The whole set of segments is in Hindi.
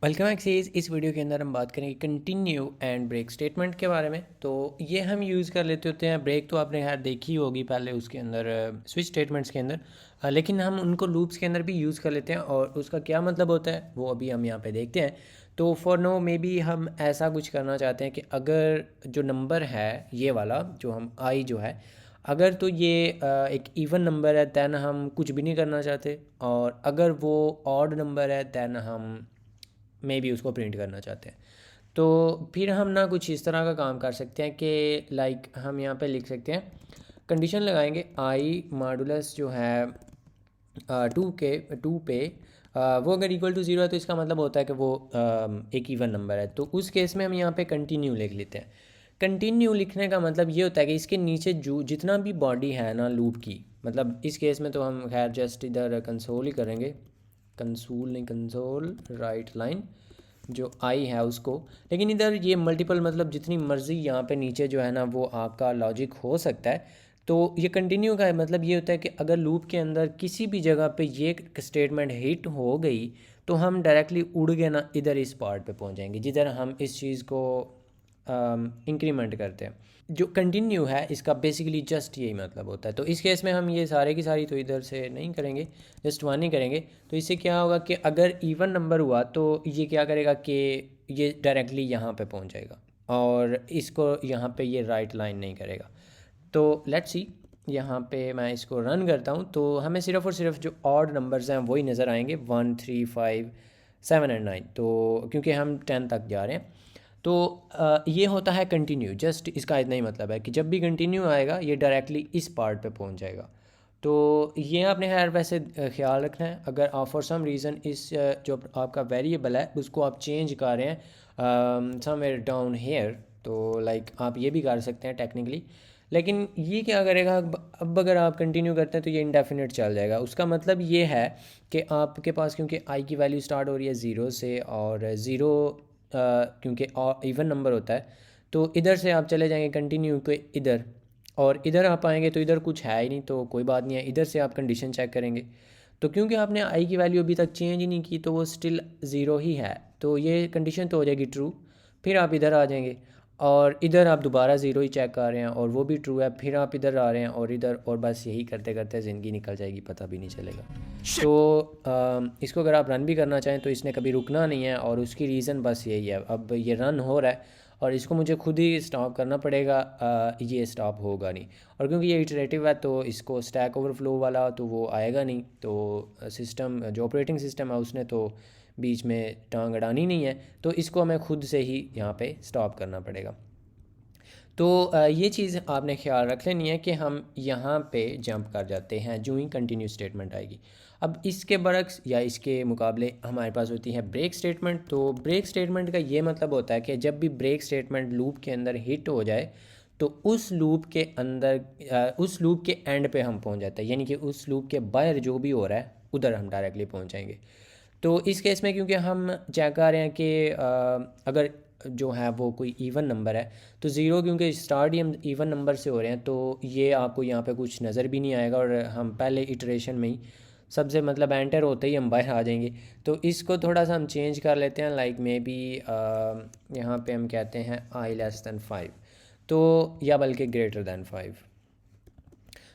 Welcome axes. इस वीडियो के अंदर हम बात करेंगे कंटिन्यू एंड ब्रेक स्टेटमेंट के बारे में। तो ये हम यूज़ कर लेते होते हैं। ब्रेक तो आपने खैर देखी होगी पहले उसके अंदर स्विच स्टेटमेंट्स के अंदर, लेकिन हम उनको लूप्स के अंदर भी यूज़ कर लेते हैं और उसका क्या मतलब होता है वो अभी हम यहाँ पे देखते हैं। तो फॉर नो मे बी हम ऐसा कुछ करना चाहते हैं कि अगर जो नंबर है ये वाला जो हम आई जो है, अगर तो ये एक इवन नंबर है दैन हम कुछ भी नहीं करना चाहते, और अगर वो ऑड नंबर है दैन हम मे बी उसको प्रिंट करना चाहते हैं। तो फिर हम ना कुछ इस तरह का काम कर सकते हैं कि लाइक हम यहाँ पे लिख सकते हैं, कंडीशन लगाएंगे आई मॉडुलस जो है टू पे वो अगर इक्वल टू ज़ीरो है तो इसका मतलब होता है कि वो एक इवन नंबर है। तो उस केस में हम यहाँ पे कंटिन्यू लिख लेते हैं। कंटिन्यू लिखने का मतलब ये होता है कि इसके नीचे जो जितना भी बॉडी है ना लूप की, मतलब इस केस में तो हम खैर जस्ट इधर कंसोल ही करेंगे, कंसोल नहीं कंसोल राइट लाइन जो आई है उसको। लेकिन इधर ये मल्टीपल मतलब जितनी मर्ज़ी यहाँ पे नीचे जो है ना वो आपका लॉजिक हो सकता है। तो ये कंटिन्यू का मतलब ये होता है कि अगर लूप के अंदर किसी भी जगह पे ये स्टेटमेंट हिट हो गई तो हम डायरेक्टली उड़ के ना इधर इस पार्ट पे पहुँच जाएंगे जिधर हम इस चीज़ को इंक्रीमेंट करते हैं। जो कंटिन्यू है इसका बेसिकली जस्ट यही मतलब होता है। तो इस केस में हम ये सारे की सारी तो इधर से नहीं करेंगे, जस्ट वन ही करेंगे। तो इससे क्या होगा कि अगर इवन नंबर हुआ तो ये क्या करेगा कि ये डायरेक्टली यहाँ पे पहुँच जाएगा और इसको यहाँ पे ये राइट लाइन नहीं करेगा। तो लेट्स सी, यहाँ पे मैं इसको रन करता हूँ तो हमें सिर्फ और सिर्फ जो ऑड नंबर्स हैं वही नज़र आएंगे, 1 3 5 7 एंड 9। तो क्योंकि हम 10 तक जा रहे हैं तो ये होता है कंटिन्यू। जस्ट इसका इतना ही मतलब है कि जब भी कंटिन्यू आएगा ये डायरेक्टली इस पार्ट पे पहुंच जाएगा। तो ये आपने खैर वैसे ख्याल रखना है। अगर आप फॉर सम रीज़न इस जो आपका वेरिएबल है उसको आप चेंज कर रहे हैं समवेयर डाउन हेयर, तो लाइक आप ये भी कर सकते हैं टेक्निकली। लेकिन ये क्या करेगा, अब अगर आप कंटिन्यू करते हैं तो ये इंडेफिनिट चल जाएगा। उसका मतलब ये है कि आपके पास क्योंकि आई की वैल्यू स्टार्ट हो रही है ज़ीरो से, और ज़ीरो क्योंकि इवन नंबर होता है, तो इधर से आप चले जाएंगे कंटिन्यू के इधर, और इधर आप आएंगे तो इधर कुछ है ही नहीं, तो कोई बात नहीं है। इधर से आप कंडीशन चेक करेंगे तो क्योंकि आपने आई की वैल्यू अभी तक चेंज ही नहीं की तो वो स्टिल ज़ीरो ही है, तो ये कंडीशन तो हो जाएगी ट्रू। फिर आप इधर आ जाएंगे और इधर आप दोबारा ज़ीरो ही चेक कर रहे हैं और वो भी ट्रू है। फिर आप इधर आ रहे हैं और इधर, और बस यही करते करते ज़िंदगी निकल जाएगी, पता भी नहीं चलेगा। तो इसको अगर आप रन भी करना चाहें तो इसने कभी रुकना नहीं है, और उसकी रीज़न बस यही है। अब ये रन हो रहा है और इसको मुझे खुद ही स्टॉप करना पड़ेगा, ये स्टॉप होगा नहीं। और क्योंकि ये इटरेटिव है तो इसको स्टैक ओवरफ्लो वाला तो वो आएगा नहीं। तो सिस्टम जो ऑपरेटिंग सिस्टम है उसने तो बीच में टांग अड़ानी नहीं है, तो इसको हमें खुद से ही यहाँ पे स्टॉप करना पड़ेगा। तो ये चीज़ आपने ख्याल रख लेनी है कि हम यहाँ पे जंप कर जाते हैं जो ही कंटिन्यू स्टेटमेंट आएगी। अब इसके बरक्स या इसके मुकाबले हमारे पास होती है ब्रेक स्टेटमेंट। तो ब्रेक स्टेटमेंट का ये मतलब होता है कि जब भी ब्रेक स्टेटमेंट लूप के अंदर हिट हो जाए तो उस लूप के अंदर उस लूप के एंड पे हम पहुँच जाते हैं, यानी कि उस लूप के बाहर जो भी हो रहा है उधर हम डायरेक्टली पहुँच जाएंगे। तो इस केस में क्योंकि हम चेक कर रहे हैं कि अगर जो है वो कोई इवन नंबर है तो ज़ीरो, क्योंकि स्टार्ट ही हम इवन नंबर से हो रहे हैं तो ये आपको यहाँ पे कुछ नज़र भी नहीं आएगा, और हम पहले इटरेशन में ही सबसे मतलब एंटर होते ही हम बाहर आ जाएंगे। तो इसको थोड़ा सा हम चेंज कर लेते हैं, लाइक मे बी यहाँ पे हम कहते हैं आई लेस दैन 5, तो या बल्कि ग्रेटर दैन 5।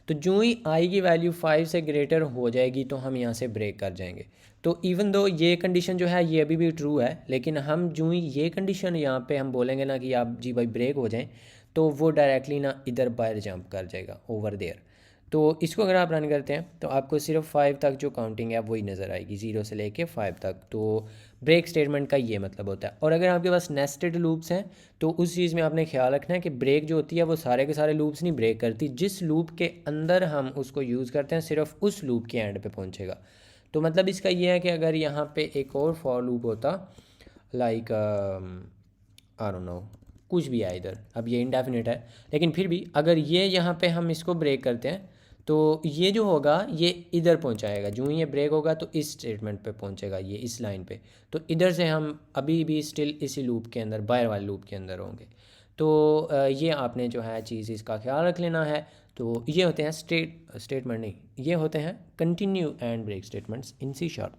तो जो ही आई की वैल्यू 5 से ग्रेटर हो जाएगी तो हम यहाँ से ब्रेक कर जाएंगे। तो इवन दो ये कंडीशन जो है ये अभी भी ट्रू है, लेकिन हम जो ही ये कंडीशन यहाँ पे हम बोलेंगे ना कि आप जी भाई ब्रेक हो जाएं, तो वो डायरेक्टली ना इधर बाहर जंप कर जाएगा ओवर देयर। तो इसको अगर आप रन करते हैं तो आपको सिर्फ 5 तक जो काउंटिंग है वही नज़र आएगी, 0 से लेके 5 तक। तो ब्रेक स्टेटमेंट का ये मतलब होता है। और अगर आपके पास नेस्टेड लूप्स हैं तो उस चीज़ में आपने ख्याल रखना है कि ब्रेक जो होती है वो सारे के सारे लूप्स नहीं ब्रेक करती, जिस लूप के अंदर हम उसको यूज़ करते हैं सिर्फ उस लूप के एंड पे पहुंचेगा। तो मतलब इसका ये है कि अगर यहाँ पे एक और फॉर लूप होता, लाइक आई डोंट नो कुछ भी है इधर, अब ये इंडेफिनिट है, लेकिन फिर भी अगर ये यहाँ पे हम इसको ब्रेक करते हैं तो ये जो होगा ये इधर पहुँचाएगा। जो ही ये ब्रेक होगा तो इस स्टेटमेंट पे पहुँचेगा, ये इस लाइन पे। तो इधर से हम अभी भी स्टिल इसी लूप के अंदर, बाहर वाले लूप के अंदर होंगे। तो ये आपने जो है चीज़ इसका ख्याल रख लेना है। तो ये होते हैं स्टेटमेंट नहीं, ये होते हैं continue and break statements in C sharp.